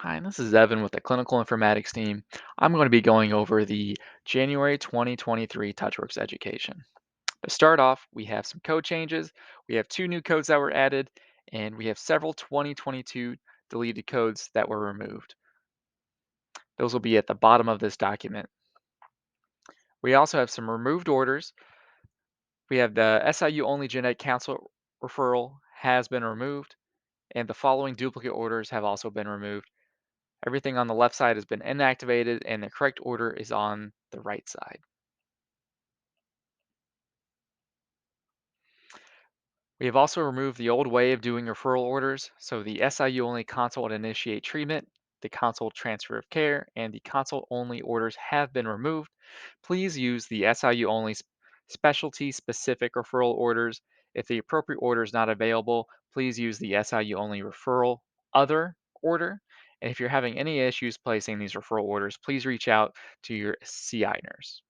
Hi, and this is Evan with the Clinical Informatics team. I'm going to be going over the January 2023 TouchWorks education. To start off, we have some code changes. We have two new codes that were added, and we have several 2022 deleted codes that were removed. Those will be at the bottom of this document. We also have some removed orders. We have the SIU only genetic counsel referral has been removed, and the following duplicate orders have also been removed. Everything on the left side has been inactivated and the correct order is on the right side. We have also removed the old way of doing referral orders, so the SIU only consult and initiate treatment, the consult transfer of care, and the consult only orders have been removed. Please use the SIU only specialty specific referral orders. If the appropriate order is not available, please use the SIU only referral other order. And if you're having any issues placing these referral orders, please reach out to your CI nurse.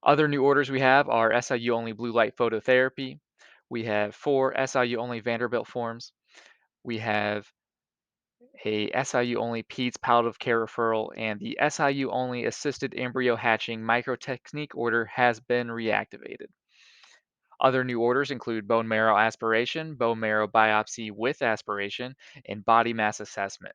Other new orders we have are SIU only blue light phototherapy. We have 4 SIU only Vanderbilt forms. We have a SIU only PEDS palliative care referral, and the SIU only assisted embryo hatching microtechnique order has been reactivated. Other new orders include bone marrow aspiration, bone marrow biopsy with aspiration, and body mass assessment.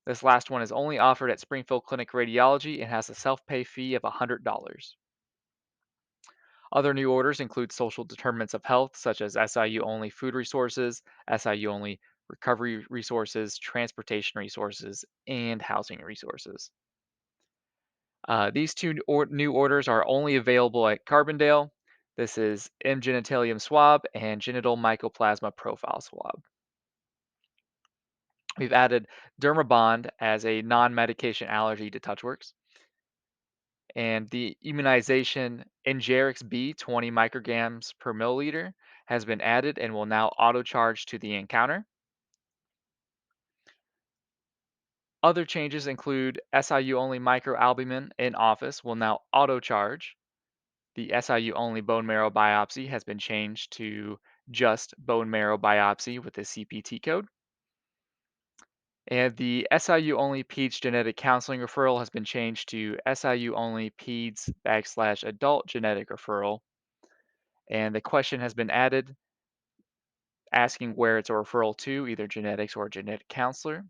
This last one is only offered at Springfield Clinic Radiology and has a self-pay fee of $100. Other new orders include social determinants of health, such as SIU only food resources, SIU only recovery resources, transportation resources, and housing resources. These new orders are only available at Carbondale. This is M. genitalium swab and genital mycoplasma profile swab. We've added Dermabond as a non-medication allergy to TouchWorks. And the immunization Ingerix B 20 micrograms per milliliter has been added and will now auto charge to the encounter. Other changes include SIU only microalbumin in office will now auto charge. The SIU only bone marrow biopsy has been changed to just bone marrow biopsy with the CPT code. And the SIU only PEDS genetic counseling referral has been changed to SIU only PEDS backslash adult genetic referral. And the question has been added asking where it's a referral to, either genetics or a genetic counselor.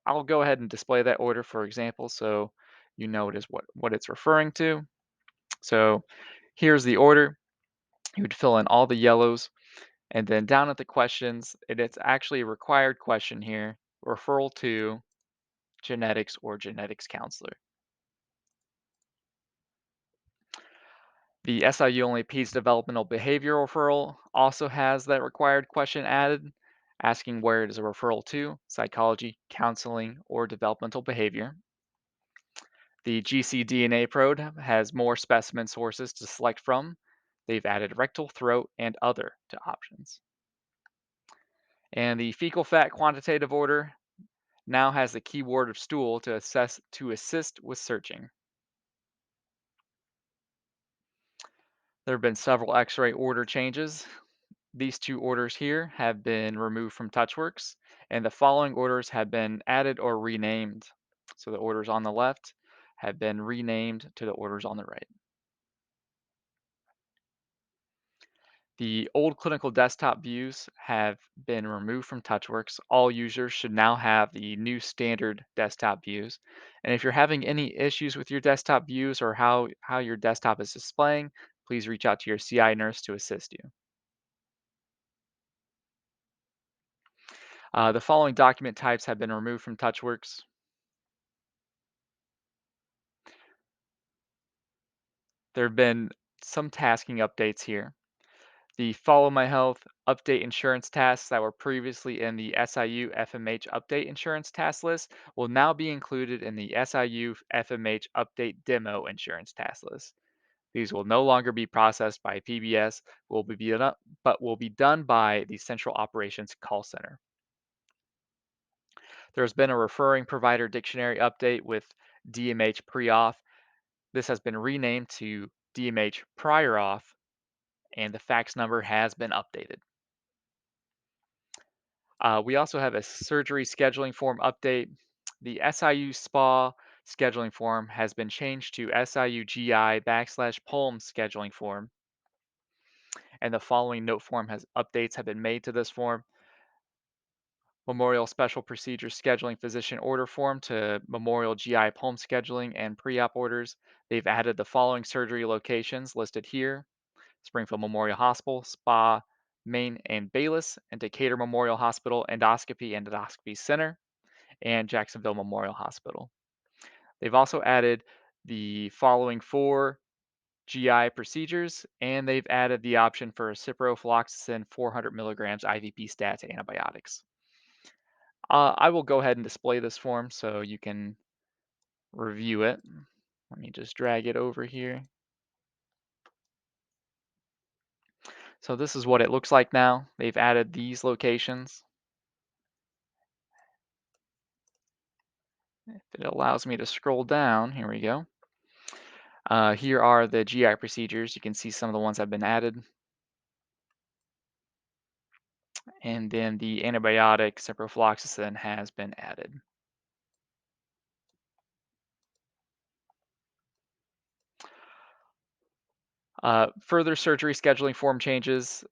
I'll go ahead and display that order for example so you know it is what it's referring to. So here's the order. You would fill in all the yellows and then down at the questions, it's actually a required question here, referral to genetics or genetics counselor. The SIU only PEDS developmental behavior referral also has that required question added, asking where it is a referral to, psychology, counseling, or developmental behavior. The GCDNA probe has more specimen sources to select from. They've added rectal, throat, and other to options. And the fecal fat quantitative order now has the keyword of stool to assist with searching. There have been several X-ray order changes. These two orders here have been removed from TouchWorks, and the following orders have been added or renamed. So the orders on the left have been renamed to the orders on the right. The old clinical desktop views have been removed from TouchWorks. All users should now have the new standard desktop views. And if you're having any issues with your desktop views or how your desktop is displaying, please reach out to your CI nurse to assist you. The following document types have been removed from TouchWorks. There have been some tasking updates here. The Follow My Health update insurance tasks that were previously in the SIU FMH update insurance task list will now be included in the SIU FMH update demo insurance task list. These will no longer be processed by PBS, but will be done by the Central Operations Call Center. There's been a referring provider dictionary update with DMH pre-auth. This has been renamed to DMH prior auth, and the fax number has been updated. We also have a surgery scheduling form update. The SIU SPA scheduling form has been changed to SIU GI backslash POLM scheduling form, and the following note form has updates have been made to this form. Memorial Special Procedures Scheduling Physician Order Form to Memorial GI POLM Scheduling and Pre-Op Orders. They've added the following surgery locations listed here: Springfield Memorial Hospital, SPA, Maine, and Bayless, and Decatur Memorial Hospital Endoscopy Center, and Jacksonville Memorial Hospital. They've also added the following four GI procedures, and they've added the option for ciprofloxacin 400 milligrams IVP stat antibiotics. I will go ahead and display this form so you can review it. Let me just drag it over here. So this is what it looks like now. They've added these locations. If it allows me to scroll down, here we go. Here are the GI procedures. You can see some of the ones that have been added. And then the antibiotic ciprofloxacin has been added. Further surgery scheduling form changes.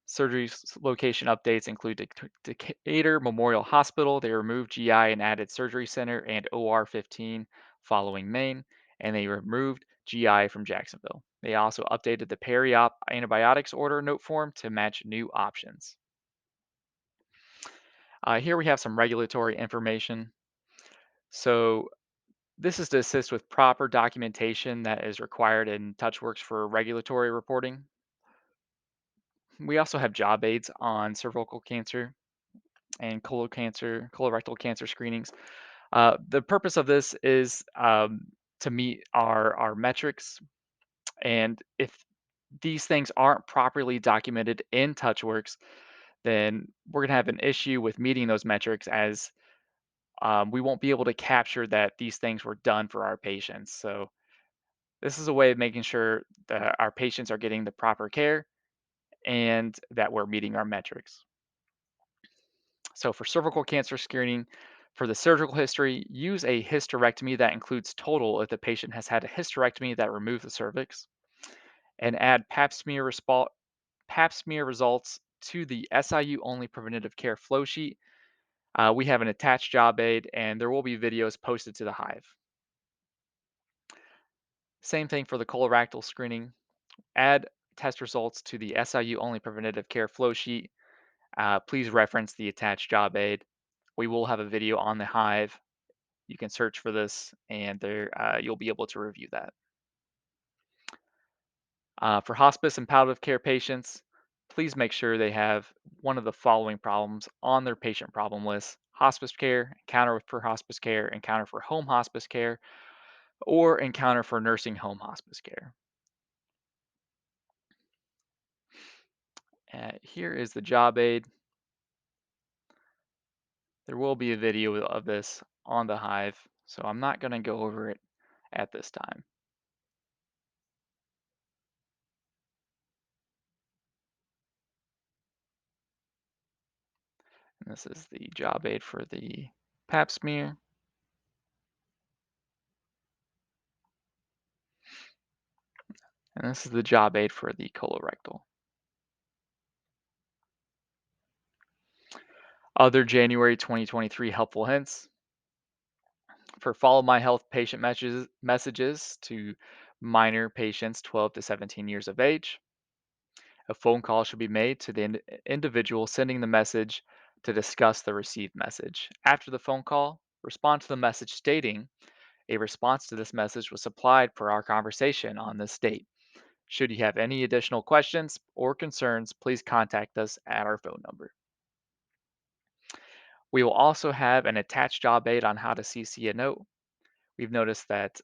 Surgery location updates include Decatur Memorial Hospital. They removed GI and added Surgery Center and OR 15 following Maine, and they removed GI from Jacksonville. They also updated the peri-op antibiotics order note form to match new options. Here we have some regulatory information. So this is to assist with proper documentation that is required in TouchWorks for regulatory reporting. We also have job aids on cervical cancer and colorectal cancer screenings. The purpose of this is to meet our metrics, and if these things aren't properly documented in TouchWorks, then we're going to have an issue with meeting those metrics as we won't be able to capture that these things were done for our patients. So this is a way of making sure that our patients are getting the proper care and that we're meeting our metrics. So for cervical cancer screening, for the surgical history, use a hysterectomy that includes total if the patient has had a hysterectomy that removed the cervix, and add pap smear results to the SIU only preventative care flow sheet. We have an attached job aid, and there will be videos posted to the Hive. Same thing for the colorectal screening. Add test results to the SIU only preventative care flow sheet. Please reference the attached job aid. We will have a video on the Hive. You can search for this, and there you'll be able to review that. For hospice and palliative care patients, please make sure they have one of the following problems on their patient problem list: hospice care, encounter for hospice care, encounter for home hospice care, or encounter for nursing home hospice care. Here is the job aid. There will be a video of this on the Hive, so I'm not going to go over it at this time. And this is the job aid for the pap smear. And this is the job aid for the colorectal. Other January 2023 helpful hints: for Follow My Health patient messages to minor patients 12 to 17 years of age. A phone call should be made to the individual sending the message to discuss the received message. After the phone call, respond to the message stating, "A response to this message was supplied per our conversation on this date. Should you have any additional questions or concerns, please contact us at our phone number." We will also have an attached job aid on how to CC a note. We've noticed that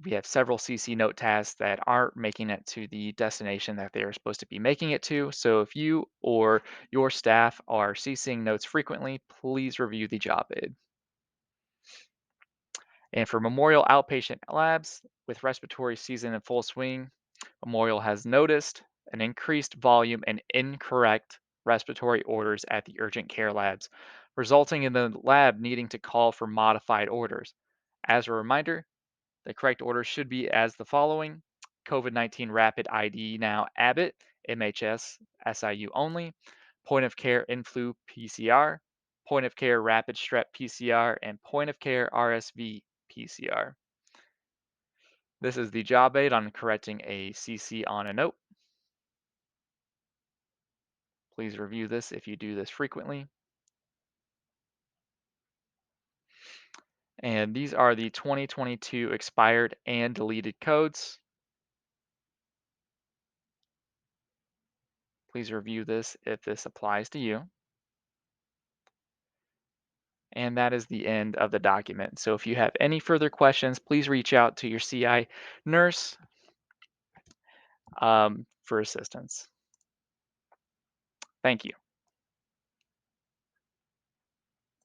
we have several CC note tasks that aren't making it to the destination that they are supposed to be making it to. So if you or your staff are CCing notes frequently, please review the job aid. And for Memorial outpatient labs, with respiratory season in full swing, Memorial has noticed an increased volume and incorrect respiratory orders at the urgent care labs, resulting in the lab needing to call for modified orders. As a reminder, the correct order should be as the following: COVID-19 Rapid ID now Abbott, MHS, SIU only, point of care influ PCR, point of care rapid strep PCR, and point of care RSV PCR. This is the job aid on correcting a CC on a note. Please review this if you do this frequently. And these are the 2022 expired and deleted codes. Please review this if this applies to you. And that is the end of the document. So if you have any further questions, please reach out to your CI nurse for assistance. Thank you.